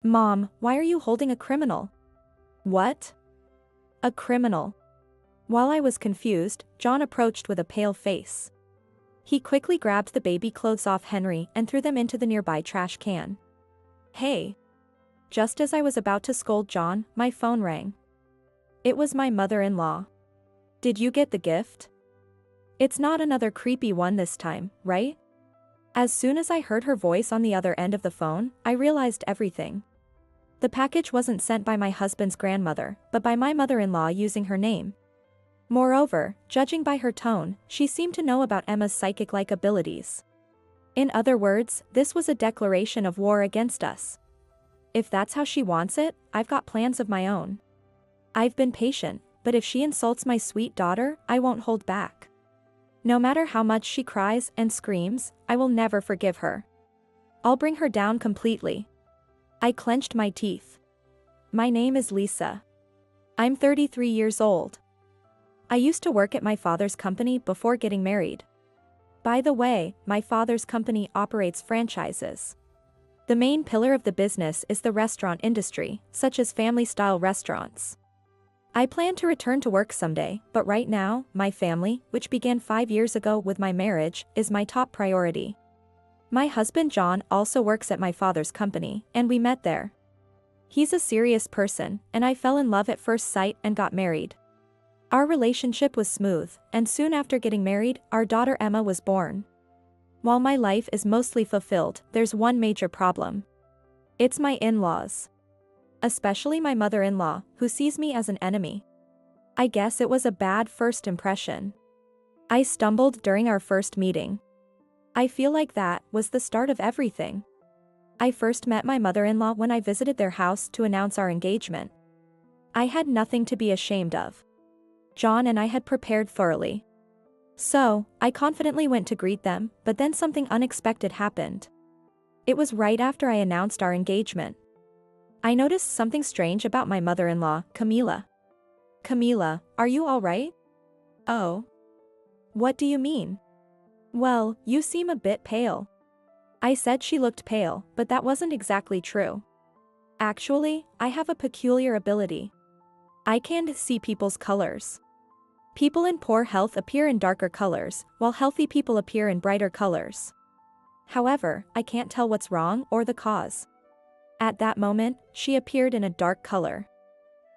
Mom, why are you holding a criminal? What? A criminal. While I was confused, John approached with a pale face. He quickly grabbed the baby clothes off Henry and threw them into the nearby trash can. Hey. Just as I was about to scold John, my phone rang. It was my mother-in-law. Did you get the gift? It's not another creepy one this time, right? As soon as I heard her voice on the other end of the phone, I realized everything. The package wasn't sent by my husband's grandmother, but by my mother-in-law using her name. Moreover, judging by her tone, she seemed to know about Emma's psychic-like abilities. In other words, this was a declaration of war against us. If that's how she wants it, I've got plans of my own. I've been patient, but if she insults my sweet daughter, I won't hold back. No matter how much she cries and screams, I will never forgive her. I'll bring her down completely. I clenched my teeth. My name is Lisa. I'm 33 years old. I used to work at my father's company before getting married. By the way, my father's company operates franchises. The main pillar of the business is the restaurant industry, such as family-style restaurants. I plan to return to work someday, but right now, my family, which began 5 years ago with my marriage, is my top priority. My husband John also works at my father's company, and we met there. He's a serious person, and I fell in love at first sight and got married. Our relationship was smooth, and soon after getting married, our daughter Emma was born. While my life is mostly fulfilled, there's one major problem. It's my in-laws. Especially my mother-in-law, who sees me as an enemy. I guess it was a bad first impression. I stumbled during our first meeting. I feel like that was the start of everything. I first met my mother-in-law when I visited their house to announce our engagement. I had nothing to be ashamed of. John and I had prepared thoroughly. So, I confidently went to greet them, but then something unexpected happened. It was right after I announced our engagement. I noticed something strange about my mother-in-law, Camila. Camila, are you all right? Oh. What do you mean? Well, you seem a bit pale. I said she looked pale, but that wasn't exactly true. Actually, I have a peculiar ability. I can see people's colors. People in poor health appear in darker colors, while healthy people appear in brighter colors. However, I can't tell what's wrong or the cause. At that moment, she appeared in a dark color.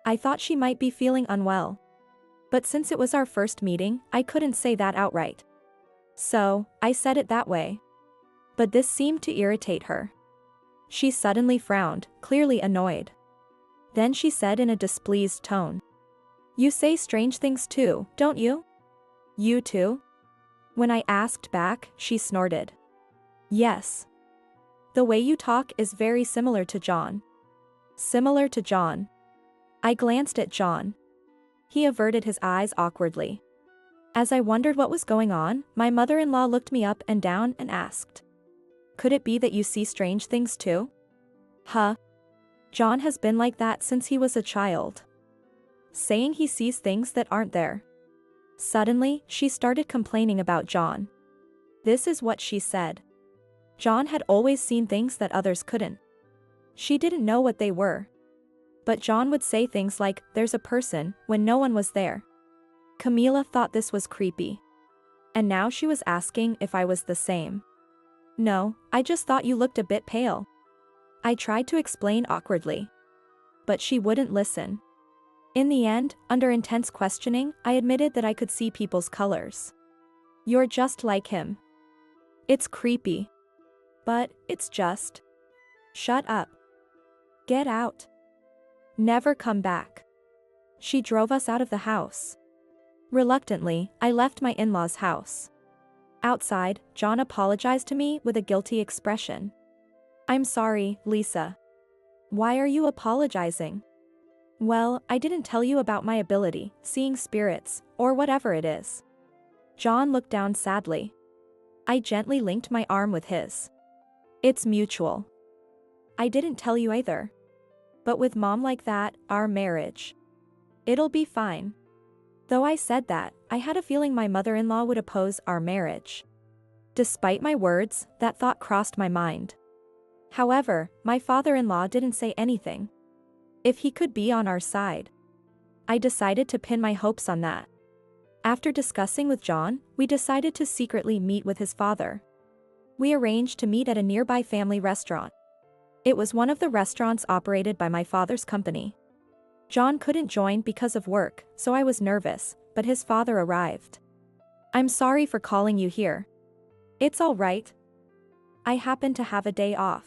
I thought she might be feeling unwell. But since it was our first meeting, I couldn't say that outright. So, I said it that way. But this seemed to irritate her. She suddenly frowned, clearly annoyed. Then she said in a displeased tone. You say strange things too, don't you? You too? When I asked back, she snorted. Yes. The way you talk is very similar to John. Similar to John. I glanced at John. He averted his eyes awkwardly. As I wondered what was going on, my mother-in-law looked me up and down and asked. Could it be that you see strange things too? Huh? John has been like that since he was a child. Saying he sees things that aren't there. Suddenly, she started complaining about John. This is what she said. John had always seen things that others couldn't. She didn't know what they were. But John would say things like, there's a person, when no one was there. Camila thought this was creepy. And now she was asking if I was the same. No, I just thought you looked a bit pale. I tried to explain awkwardly. But she wouldn't listen. In the end, under intense questioning, I admitted that I could see people's colors. You're just like him. It's creepy. But, it's just. Shut up. Get out. Never come back. She drove us out of the house. Reluctantly, I left my in-laws' house. Outside, John apologized to me with a guilty expression. I'm sorry, Lisa. Why are you apologizing? Well, I didn't tell you about my ability, seeing spirits, or whatever it is. John looked down sadly. I gently linked my arm with his. It's mutual. I didn't tell you either. But with Mom like that, our marriage. It'll be fine. Though I said that, I had a feeling my mother-in-law would oppose our marriage. Despite my words, that thought crossed my mind. However, my father-in-law didn't say anything. If he could be on our side. I decided to pin my hopes on that. After discussing with John, we decided to secretly meet with his father. We arranged to meet at a nearby family restaurant. It was one of the restaurants operated by my father's company. John couldn't join because of work, so I was nervous, but his father arrived. "I'm sorry for calling you here." "It's all right. I happen to have a day off."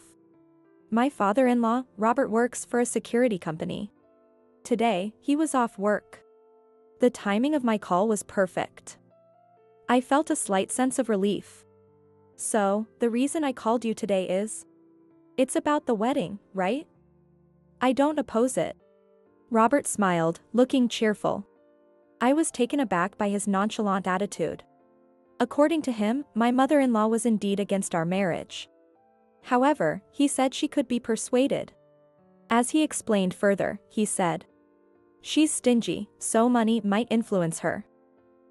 My father-in-law, Robert, works for a security company. Today, he was off work. The timing of my call was perfect. I felt a slight sense of relief. "So, the reason I called you today is? It's about the wedding, right?" "I don't oppose it." Robert smiled, looking cheerful. I was taken aback by his nonchalant attitude. According to him, my mother-in-law was indeed against our marriage. However, he said she could be persuaded. As he explained further, he said, "She's stingy, so money might influence her."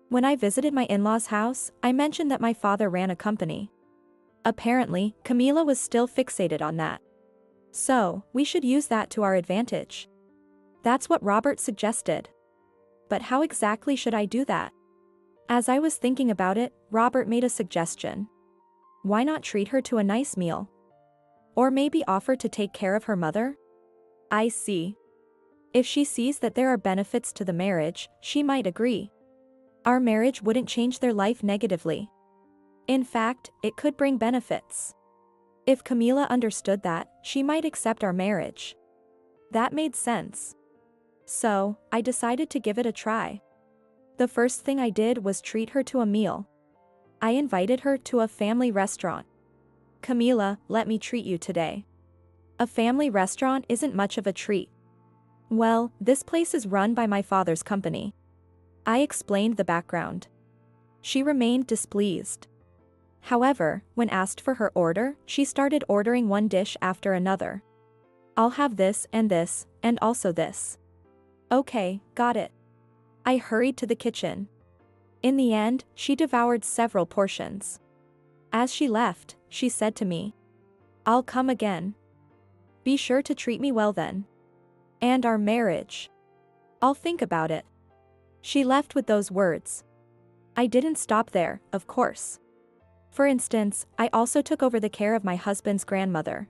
When I visited my in-laws' house, I mentioned that my father ran a company. Apparently, Camila was still fixated on that. "So, we should use that to our advantage." That's what Robert suggested. But how exactly should I do that? As I was thinking about it, Robert made a suggestion. Why not treat her to a nice meal? Or maybe offer to take care of her mother? I see. If she sees that there are benefits to the marriage, she might agree. Our marriage wouldn't change their life negatively. In fact, it could bring benefits. If Camila understood that, she might accept our marriage. That made sense. So, I decided to give it a try. The first thing I did was treat her to a meal. I invited her to a family restaurant. "Camila, let me treat you today." A family restaurant isn't much of a treat. "Well, this place is run by my father's company." I explained the background. She remained displeased. However, when asked for her order, she started ordering one dish after another. "I'll have this, and also this." "Okay, got it." I hurried to the kitchen. In the end, she devoured several portions. As she left, she said to me, "I'll come again. Be sure to treat me well then. And our marriage. I'll think about it." She left with those words. I didn't stop there, of course. For instance, I also took over the care of my husband's grandmother.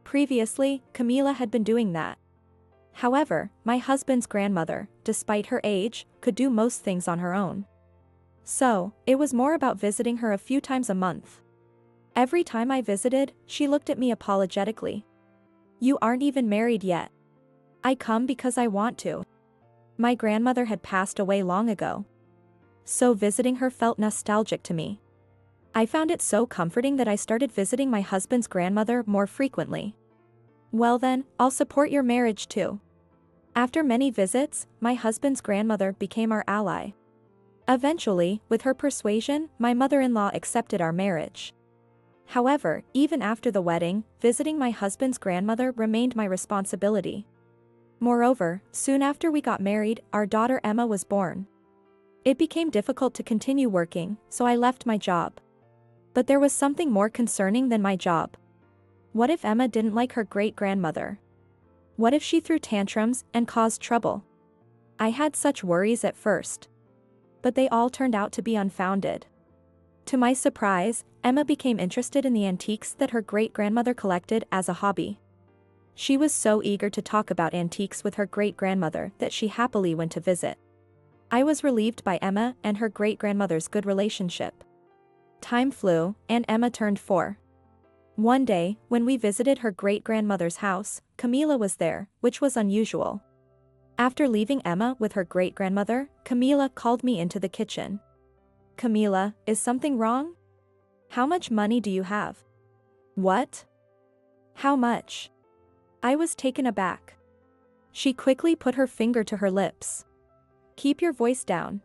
Previously, Camila had been doing that. However, my husband's grandmother, despite her age, could do most things on her own. So, it was more about visiting her a few times a month. Every time I visited, she looked at me apologetically. "You aren't even married yet." "I come because I want to." My grandmother had passed away long ago. So visiting her felt nostalgic to me. I found it so comforting that I started visiting my husband's grandmother more frequently. "Well then, I'll support your marriage too." After many visits, my husband's grandmother became our ally. Eventually, with her persuasion, my mother-in-law accepted our marriage. However, even after the wedding, visiting my husband's grandmother remained my responsibility. Moreover, soon after we got married, our daughter Emma was born. It became difficult to continue working, so I left my job. But there was something more concerning than my job. What if Emma didn't like her great-grandmother? What if she threw tantrums and caused trouble? I had such worries at first. But they all turned out to be unfounded. To my surprise, Emma became interested in the antiques that her great-grandmother collected as a hobby. She was so eager to talk about antiques with her great-grandmother that she happily went to visit. I was relieved by Emma and her great-grandmother's good relationship. Time flew, and Emma turned 4. One day, when we visited her great-grandmother's house, Camila was there, which was unusual. After leaving Emma with her great-grandmother, Camila called me into the kitchen. "Camila, is something wrong? How much money do you have?" "What? How much?" I was taken aback. She quickly put her finger to her lips. "Keep your voice down.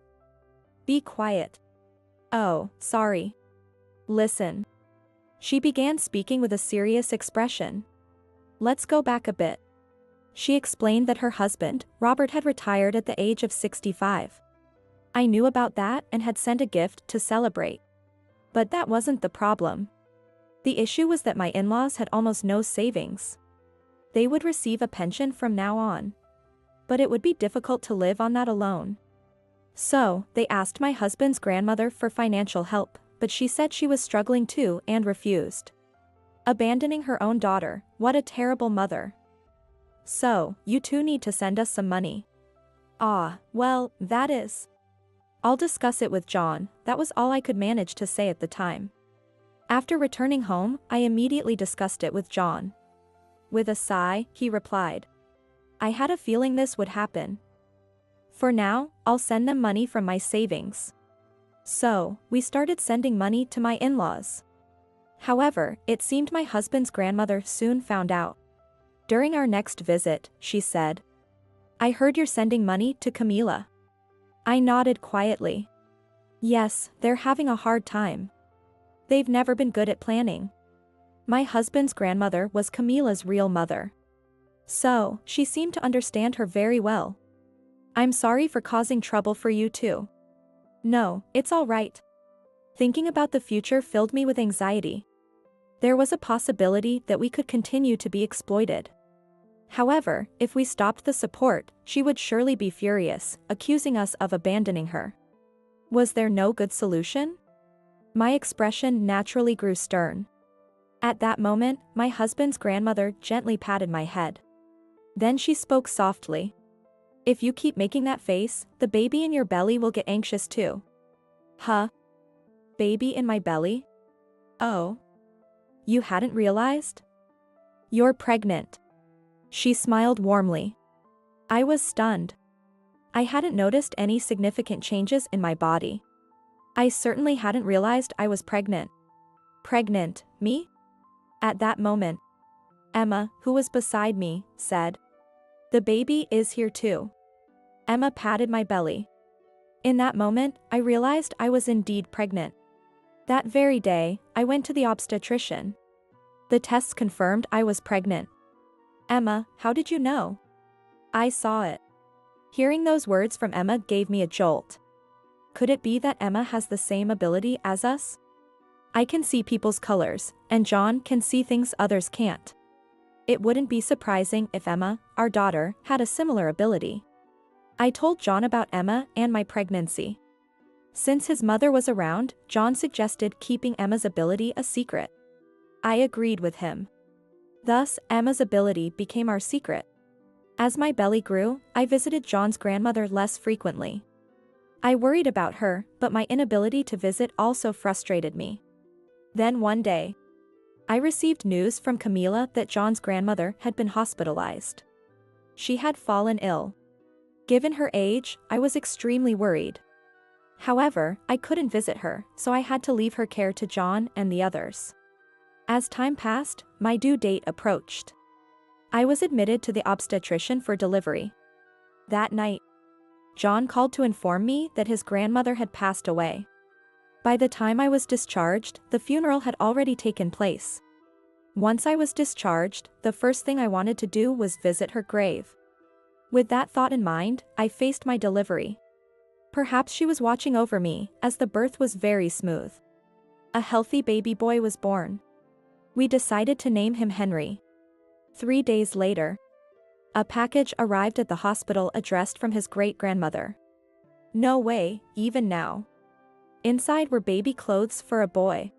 Be quiet." "Oh, sorry. Listen." She began speaking with a serious expression. "Let's go back a bit." She explained that her husband, Robert, had retired at the age of 65. I knew about that and had sent a gift to celebrate. But that wasn't the problem. The issue was that my in-laws had almost no savings. They would receive a pension from now on. But it would be difficult to live on that alone. So, they asked my husband's grandmother for financial help, but she said she was struggling too and refused. Abandoning her own daughter, what a terrible mother. So, you two need to send us some money. Ah, well, that is. I'll discuss it with John, that was all I could manage to say at the time. After returning home, I immediately discussed it with John. With a sigh, he replied. I had a feeling this would happen. For now, I'll send them money from my savings. So, we started sending money to my in-laws. However, it seemed my husband's grandmother soon found out. During our next visit, she said, I heard you're sending money to Camila. I nodded quietly. Yes, they're having a hard time. They've never been good at planning. My husband's grandmother was Camila's real mother. So, she seemed to understand her very well. I'm sorry for causing trouble for you too. No, it's all right. Thinking about the future filled me with anxiety. There was a possibility that we could continue to be exploited. However, if we stopped the support, she would surely be furious, accusing us of abandoning her. Was there no good solution? My expression naturally grew stern. At that moment, my husband's grandmother gently patted my head. Then she spoke softly. If you keep making that face, the baby in your belly will get anxious too. Huh? Baby in my belly? Oh. You hadn't realized? You're pregnant. She smiled warmly. I was stunned. I hadn't noticed any significant changes in my body. I certainly hadn't realized I was pregnant. Pregnant, me? At that moment, Emma, who was beside me, said, The baby is here too. Emma patted my belly. In that moment, I realized I was indeed pregnant. That very day, I went to the obstetrician. The tests confirmed I was pregnant. Emma, how did you know? I saw it. Hearing those words from Emma gave me a jolt. Could it be that Emma has the same ability as us? I can see people's colors, and John can see things others can't. It wouldn't be surprising if Emma, our daughter, had a similar ability. I told John about Emma and my pregnancy. Since his mother was around, John suggested keeping Emma's ability a secret. I agreed with him. Thus, Emma's ability became our secret. As my belly grew, I visited John's grandmother less frequently. I worried about her, but my inability to visit also frustrated me. Then one day, I received news from Camila that John's grandmother had been hospitalized. She had fallen ill. Given her age, I was extremely worried. However, I couldn't visit her, so I had to leave her care to John and the others. As time passed, my due date approached. I was admitted to the obstetrician for delivery. That night, John called to inform me that his grandmother had passed away. By the time I was discharged, the funeral had already taken place. Once I was discharged, the first thing I wanted to do was visit her grave. With that thought in mind, I faced my delivery. Perhaps she was watching over me, as the birth was very smooth. A healthy baby boy was born. We decided to name him Henry. 3 days later, a package arrived at the hospital addressed from his great-grandmother. No way, even now. Inside were baby clothes for a boy.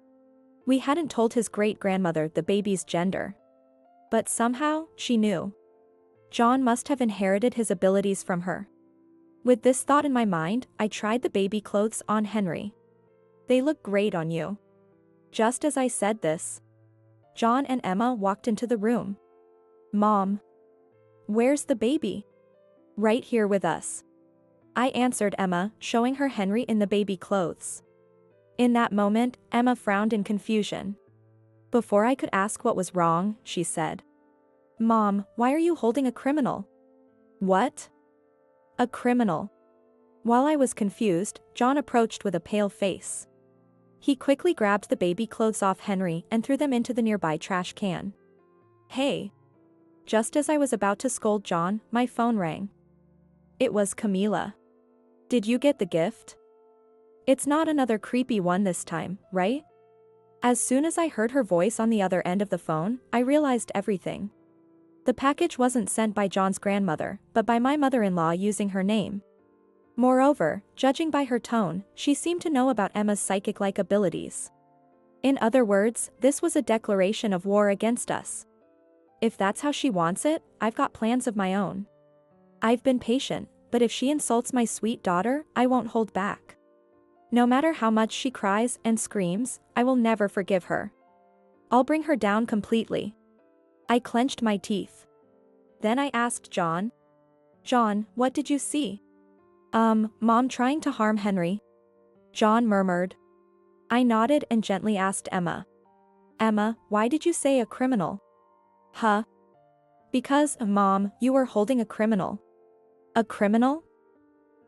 We hadn't told his great-grandmother the baby's gender. But somehow, she knew. John must have inherited his abilities from her. With this thought in my mind, I tried the baby clothes on Henry. They look great on you. Just as I said this, John and Emma walked into the room. Mom. Where's the baby? Right here with us. I answered Emma, showing her Henry in the baby clothes. In that moment, Emma frowned in confusion. Before I could ask what was wrong, she said, Mom, why are you holding a criminal? What? A criminal. While I was confused, John approached with a pale face. He quickly grabbed the baby clothes off Henry and threw them into the nearby trash can. Hey. Just as I was about to scold John, my phone rang. It was Camila. Did you get the gift? It's not another creepy one this time, right? As soon as I heard her voice on the other end of the phone, I realized everything. The package wasn't sent by John's grandmother, but by my mother-in-law using her name. Moreover, judging by her tone, she seemed to know about Emma's psychic-like abilities. In other words, this was a declaration of war against us. If that's how she wants it, I've got plans of my own. I've been patient, but if she insults my sweet daughter, I won't hold back. No matter how much she cries and screams, I will never forgive her. I'll bring her down completely. I clenched my teeth. Then I asked John. John, what did you see? Mom trying to harm Henry. John murmured. I nodded and gently asked Emma. Emma, why did you say a criminal? Huh? Because, Mom, you were holding a criminal. A criminal?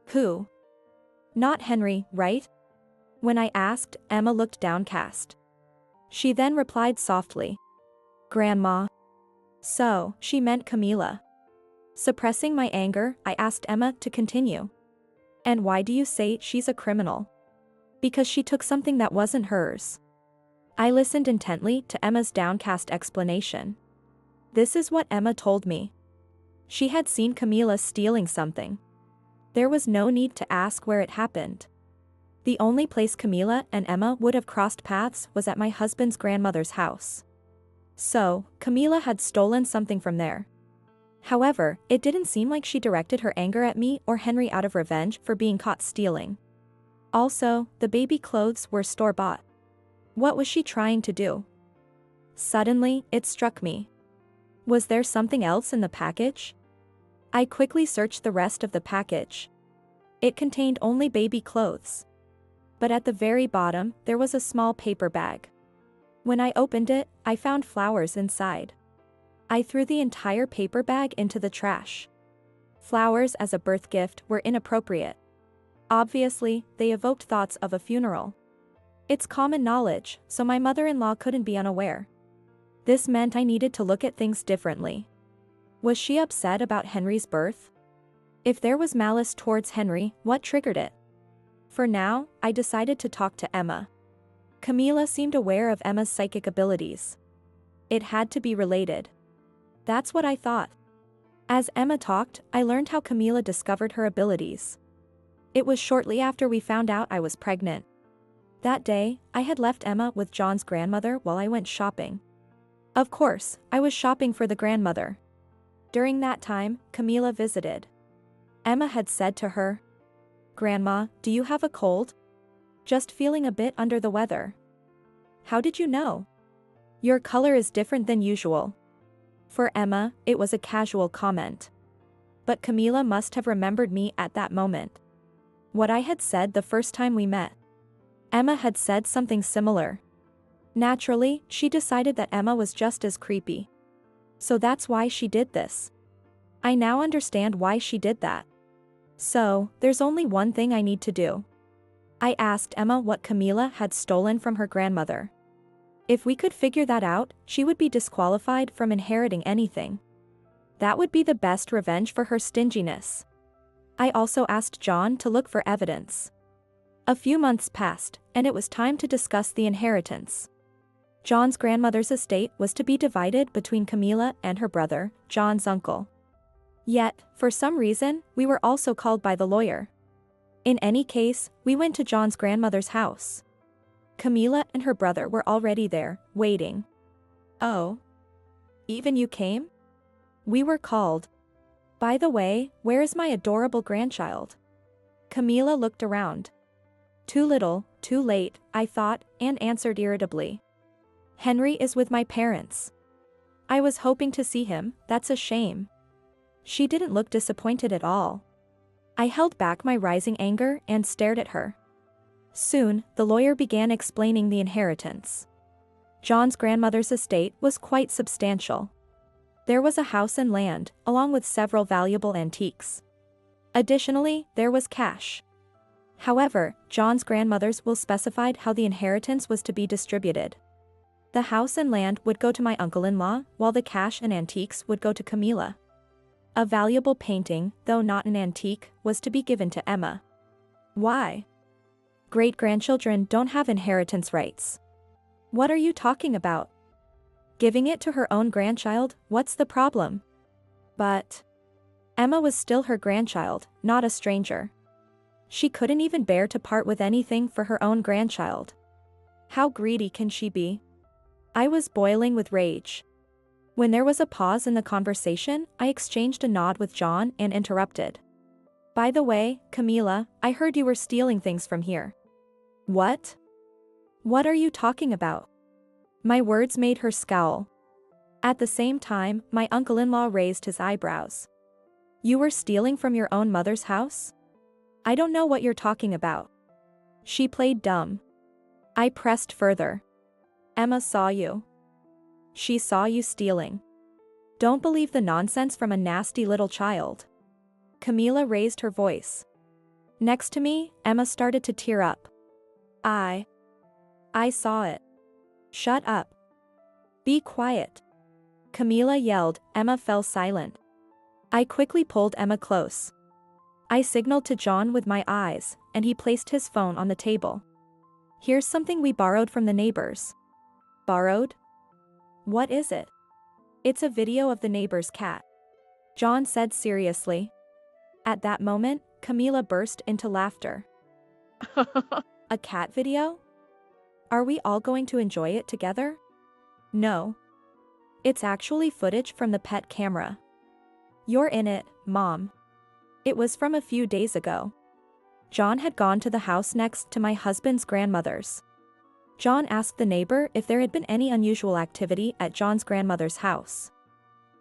Who? Not Henry, right? When I asked, Emma looked downcast. She then replied softly. Grandma. So, she meant Camila. Suppressing my anger, I asked Emma to continue. And why do you say she's a criminal? Because she took something that wasn't hers. I listened intently to Emma's downcast explanation. This is what Emma told me. She had seen Camila stealing something. There was no need to ask where it happened. The only place Camila and Emma would have crossed paths was at my husband's grandmother's house. So, Camila had stolen something from there. However, it didn't seem like she directed her anger at me or Henry out of revenge for being caught stealing. Also, the baby clothes were store-bought. What was she trying to do? Suddenly, it struck me. Was there something else in the package? I quickly searched the rest of the package. It contained only baby clothes. But at the very bottom, there was a small paper bag. When I opened it, I found flowers inside. I threw the entire paper bag into the trash. Flowers as a birth gift were inappropriate. Obviously, they evoked thoughts of a funeral. It's common knowledge, so my mother-in-law couldn't be unaware. This meant I needed to look at things differently. Was she upset about Henry's birth? If there was malice towards Henry, what triggered it? For now, I decided to talk to Emma. Camila seemed aware of Emma's psychic abilities. It had to be related. That's what I thought. As Emma talked, I learned how Camila discovered her abilities. It was shortly after we found out I was pregnant. That day, I had left Emma with John's grandmother while I went shopping. Of course, I was shopping for the grandmother. During that time, Camila visited. Emma had said to her, "Grandma, do you have a cold? Just feeling a bit under the weather." How did you know? Your color is different than usual. For Emma, it was a casual comment. But Camila must have remembered me at that moment. What I had said the first time we met. Emma had said something similar. Naturally, she decided that Emma was just as creepy. So that's why she did this. I now understand why she did that. So, there's only one thing I need to do. I asked Emma what Camila had stolen from her grandmother. If we could figure that out, she would be disqualified from inheriting anything. That would be the best revenge for her stinginess. I also asked John to look for evidence. A few months passed, and it was time to discuss the inheritance. John's grandmother's estate was to be divided between Camila and her brother, John's uncle. Yet, for some reason, we were also called by the lawyer. In any case, we went to John's grandmother's house. Camila and her brother were already there, waiting. Oh. Even you came? We were called. By the way, where is my adorable grandchild? Camila looked around. Too little, too late, I thought, and answered irritably. Henry is with my parents. I was hoping to see him, that's a shame. She didn't look disappointed at all. I held back my rising anger and stared at her. Soon, the lawyer began explaining the inheritance. John's grandmother's estate was quite substantial. There was a house and land, along with several valuable antiques. Additionally, there was cash. However, John's grandmother's will specified how the inheritance was to be distributed. The house and land would go to my uncle-in-law, while the cash and antiques would go to Camila. A valuable painting, though not an antique, was to be given to Emma. Why? Great-grandchildren don't have inheritance rights. What are you talking about? Giving it to her own grandchild, what's the problem? But Emma was still her grandchild, not a stranger. She couldn't even bear to part with anything for her own grandchild. How greedy can she be? I was boiling with rage. When there was a pause in the conversation, I exchanged a nod with John and interrupted. By the way, Camila, I heard you were stealing things from here. What? What are you talking about? My words made her scowl. At the same time, my uncle-in-law raised his eyebrows. You were stealing from your own mother's house? I don't know what you're talking about. She played dumb. I pressed further. Emma saw you. She saw you stealing. Don't believe the nonsense from a nasty little child. Camila raised her voice. Next to me, Emma started to tear up. I saw it. Shut up. Be quiet. Camila yelled. Emma fell silent. I quickly pulled Emma close. I signaled to John with my eyes, and he placed his phone on the table. Here's something we borrowed from the neighbors. Borrowed? What is it? It's a video of the neighbor's cat. John said seriously. At that moment, Camila burst into laughter. A cat video? Are we all going to enjoy it together? No. It's actually footage from the pet camera. You're in it, Mom. It was from a few days ago. John had gone to the house next to my husband's grandmother's. John asked the neighbor if there had been any unusual activity at John's grandmother's house.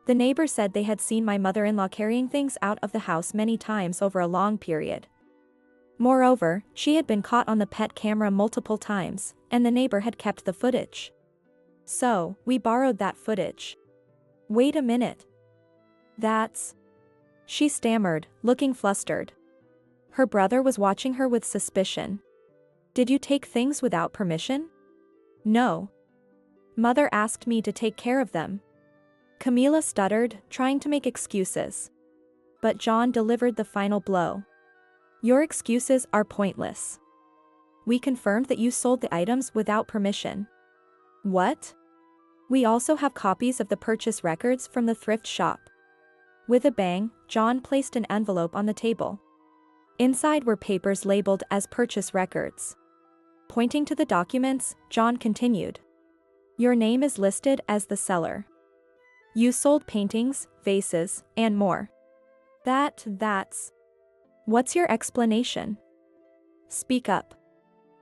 The neighbor said they had seen my mother-in-law carrying things out of the house many times over a long period. Moreover, she had been caught on the pet camera multiple times, and the neighbor had kept the footage. So, we borrowed that footage. Wait a minute. That's... She stammered, looking flustered. Her brother was watching her with suspicion. Did you take things without permission? No. Mother asked me to take care of them. Camila stuttered, trying to make excuses. But John delivered the final blow. Your excuses are pointless. We confirmed that you sold the items without permission. What? We also have copies of the purchase records from the thrift shop. With a bang, John placed an envelope on the table. Inside were papers labeled as purchase records. Pointing to the documents, John continued. Your name is listed as the seller. You sold paintings, vases, and more. That's... What's your explanation? Speak up.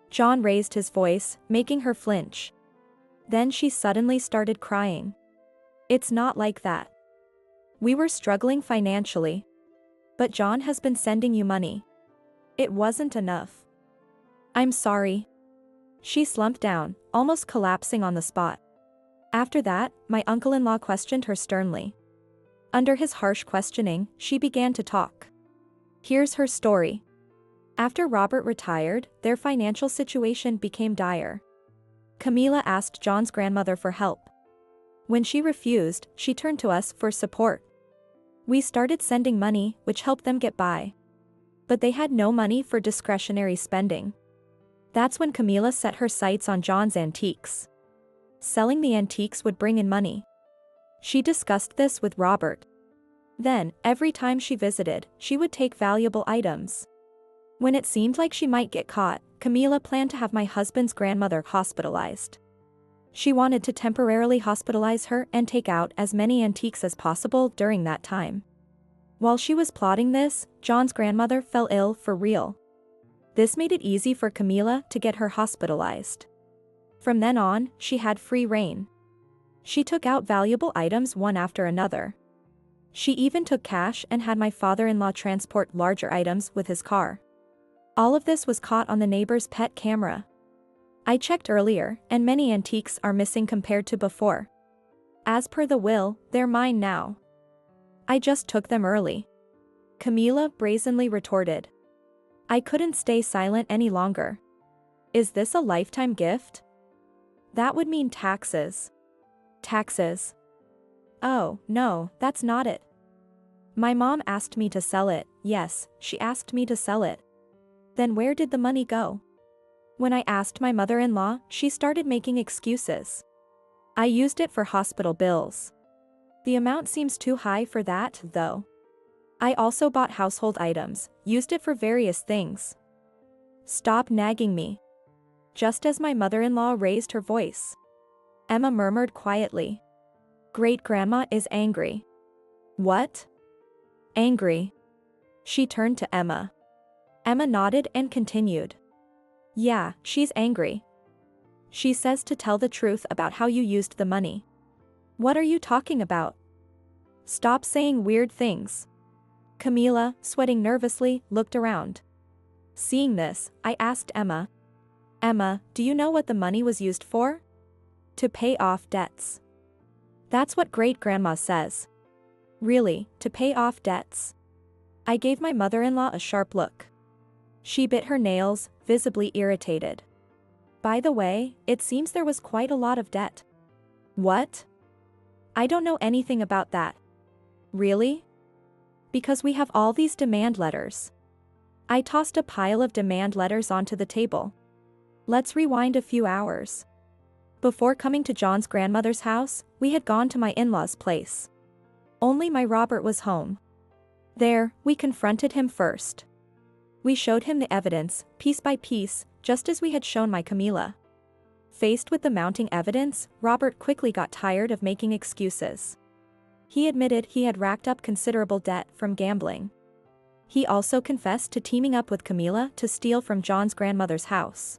John raised his voice, making her flinch. Then she suddenly started crying. It's not like that. We were struggling financially. But John has been sending you money. It wasn't enough. I'm sorry. She slumped down, almost collapsing on the spot. After that, my uncle-in-law questioned her sternly. Under his harsh questioning, she began to talk. Here's her story. After Robert retired, their financial situation became dire. Camila asked John's grandmother for help. When she refused, she turned to us for support. We started sending money, which helped them get by. But they had no money for discretionary spending. That's when Camila set her sights on John's antiques. Selling the antiques would bring in money. She discussed this with Robert. Then, every time she visited, she would take valuable items. When it seemed like she might get caught, Camila planned to have my husband's grandmother hospitalized. She wanted to temporarily hospitalize her and take out as many antiques as possible during that time. While she was plotting this, John's grandmother fell ill for real. This made it easy for Camila to get her hospitalized. From then on, she had free rein. She took out valuable items one after another. She even took cash and had my father-in-law transport larger items with his car. All of this was caught on the neighbor's pet camera. I checked earlier, and many antiques are missing compared to before. As per the will, they're mine now. I just took them early. Camila brazenly retorted. I couldn't stay silent any longer. Is this a lifetime gift? That would mean taxes. Taxes. Oh, no, that's not it. My mom asked me to sell it, yes, she asked me to sell it. Then where did the money go? When I asked my mother-in-law, she started making excuses. I used it for hospital bills. The amount seems too high for that, though. I also bought household items, used it for various things. Stop nagging me. Just as my mother-in-law raised her voice, Emma murmured quietly. Great-grandma is angry. What? Angry? She turned to Emma. Emma nodded and continued. Yeah, she's angry. She says to tell the truth about how you used the money. What are you talking about? Stop saying weird things. Camila, sweating nervously, looked around. Seeing this, I asked Emma. Emma, do you know what the money was used for? To pay off debts. That's what great-grandma says. Really, to pay off debts? I gave my mother-in-law a sharp look. She bit her nails, visibly irritated. By the way, it seems there was quite a lot of debt. What? I don't know anything about that. Really? Because we have all these demand letters. I tossed a pile of demand letters onto the table. Let's rewind a few hours. Before coming to John's grandmother's house, we had gone to my in-laws' place. Only my Robert was home. There, we confronted him first. We showed him the evidence, piece by piece, just as we had shown my Camila. Faced with the mounting evidence, Robert quickly got tired of making excuses. He admitted he had racked up considerable debt from gambling. He also confessed to teaming up with Camila to steal from John's grandmother's house.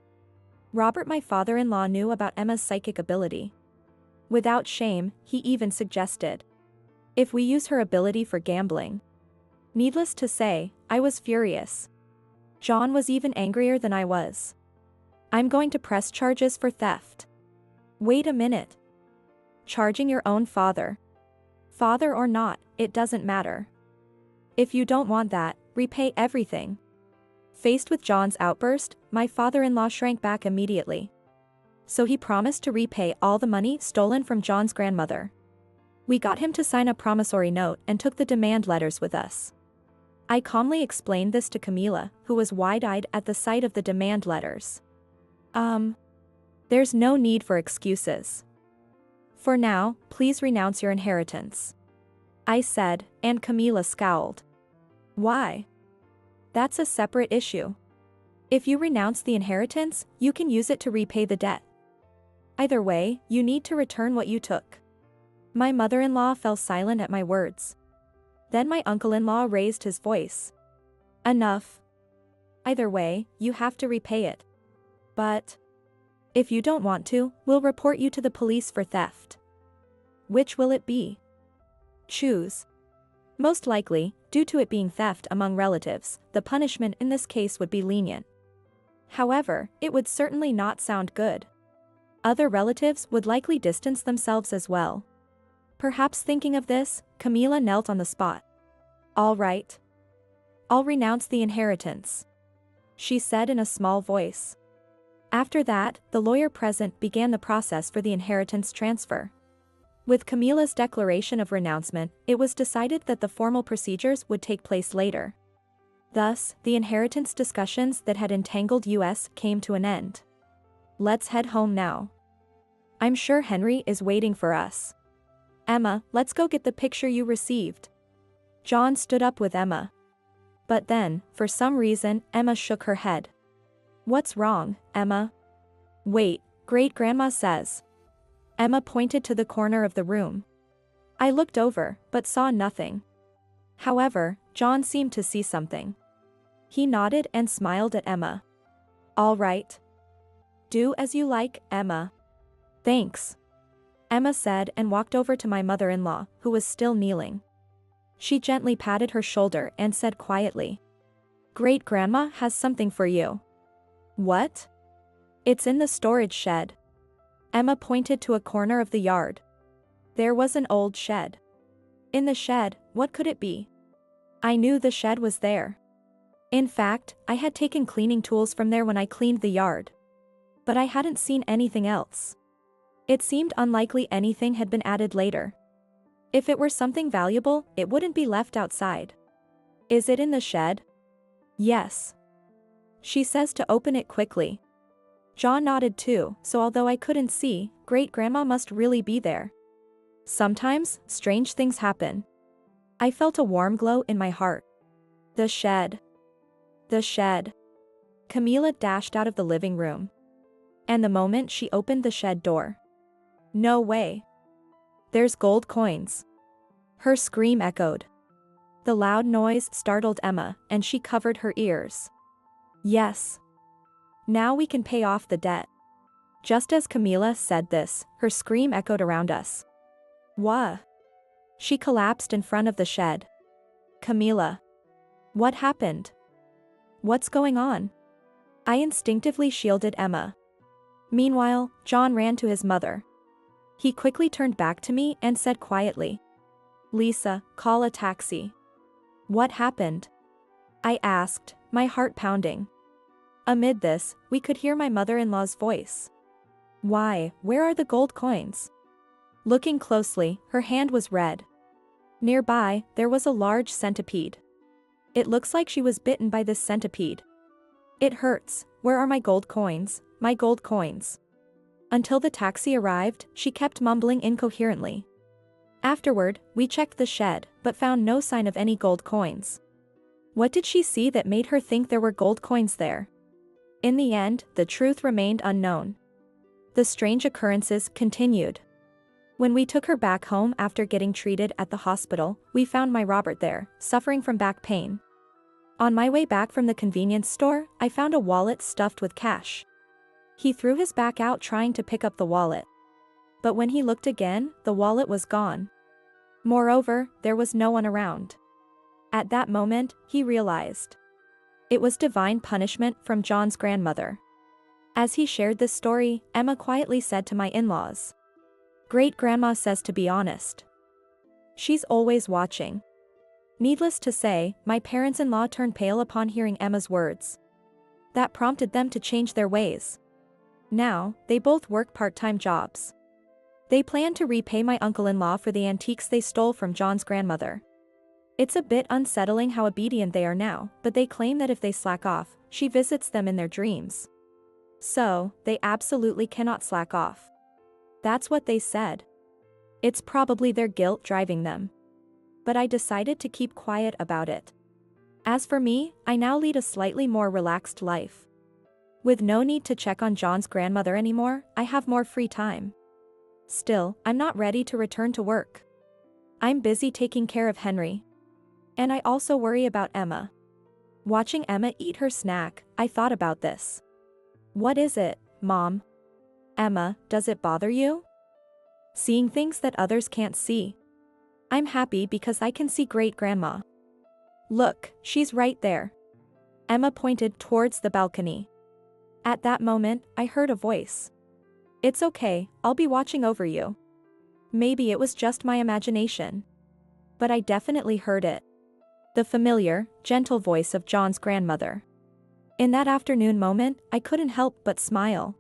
Robert, my father-in-law, knew about Emma's psychic ability. Without shame, he even suggested, if we use her ability for gambling. Needless to say, I was furious. John was even angrier than I was. I'm going to press charges for theft. Wait a minute. Charging your own father. Father or not, it doesn't matter. If you don't want that, repay everything. Faced with John's outburst, my father-in-law shrank back immediately. So he promised to repay all the money stolen from John's grandmother. We got him to sign a promissory note and took the demand letters with us. I calmly explained this to Camila, who was wide-eyed at the sight of the demand letters. There's no need for excuses. For now, please renounce your inheritance. I said, and Camila scowled. Why? That's a separate issue. If you renounce the inheritance, you can use it to repay the debt. Either way, you need to return what you took. My mother-in-law fell silent at my words. Then my uncle-in-law raised his voice. Enough. Either way, you have to repay it. But if you don't want to, we'll report you to the police for theft. Which will it be? Choose. Most likely, due to it being theft among relatives, the punishment in this case would be lenient. However, it would certainly not sound good. Other relatives would likely distance themselves as well. Perhaps thinking of this, Camila knelt on the spot. All right. I'll renounce the inheritance, she said in a small voice. After that, the lawyer present began the process for the inheritance transfer. With Camila's declaration of renouncement, it was decided that the formal procedures would take place later. Thus, the inheritance discussions that had entangled us came to an end. Let's head home now. I'm sure Henry is waiting for us. Emma, let's go get the picture you received. John stood up with Emma. But then, for some reason, Emma shook her head. What's wrong, Emma? Wait, great-grandma says. Emma pointed to the corner of the room. I looked over, but saw nothing. However, John seemed to see something. He nodded and smiled at Emma. All right. Do as you like, Emma. Thanks. Emma said and walked over to my mother-in-law, who was still kneeling. She gently patted her shoulder and said quietly, Great-grandma has something for you. What? It's in the storage shed. Emma pointed to a corner of the yard. There was an old shed. In the shed, what could it be? I knew the shed was there. In fact, I had taken cleaning tools from there when I cleaned the yard. But I hadn't seen anything else. It seemed unlikely anything had been added later. If it were something valuable, it wouldn't be left outside. Is it in the shed? Yes. She says to open it quickly. John nodded too, so although I couldn't see, great-grandma must really be there. Sometimes, strange things happen. I felt a warm glow in my heart. The shed. The shed. Camila dashed out of the living room. And the moment she opened the shed door. No way. There's gold coins. Her scream echoed. The loud noise startled Emma, and she covered her ears. Yes. Now we can pay off the debt. Just as Camila said this, her scream echoed around us. Wha? She collapsed in front of the shed. Camila. What happened? What's going on? I instinctively shielded Emma. Meanwhile, John ran to his mother. He quickly turned back to me and said quietly, Lisa, call a taxi. What happened? I asked, my heart pounding. Amid this, we could hear my mother-in-law's voice. Why, where are the gold coins? Looking closely, her hand was red. Nearby, there was a large centipede. It looks like she was bitten by this centipede. It hurts. Where are my gold coins? My gold coins. Until the taxi arrived, she kept mumbling incoherently. Afterward, we checked the shed, but found no sign of any gold coins. What did she see that made her think there were gold coins there? In the end, the truth remained unknown. The strange occurrences continued. When we took her back home after getting treated at the hospital, we found my Robert there, suffering from back pain. On my way back from the convenience store, I found a wallet stuffed with cash. He threw his back out trying to pick up the wallet. But when he looked again, the wallet was gone. Moreover, there was no one around. At that moment, he realized. It was divine punishment from John's grandmother. As he shared this story, Emma quietly said to my in-laws. Great-grandma says to be honest. She's always watching. Needless to say, my parents-in-law turned pale upon hearing Emma's words. That prompted them to change their ways. Now, they both work part-time jobs. They plan to repay my uncle-in-law for the antiques they stole from John's grandmother. It's a bit unsettling how obedient they are now, but they claim that if they slack off, she visits them in their dreams. So, they absolutely cannot slack off. That's what they said. It's probably their guilt driving them. But I decided to keep quiet about it. As for me, I now lead a slightly more relaxed life. With no need to check on John's grandmother anymore, I have more free time. Still, I'm not ready to return to work. I'm busy taking care of Henry. And I also worry about Emma. Watching Emma eat her snack, I thought about this. What is it, Mom? Emma, does it bother you? Seeing things that others can't see. I'm happy because I can see great-grandma. Look, she's right there. Emma pointed towards the balcony. At that moment, I heard a voice. It's okay, I'll be watching over you. Maybe it was just my imagination. But I definitely heard it. The familiar, gentle voice of John's grandmother. In that afternoon moment, I couldn't help but smile.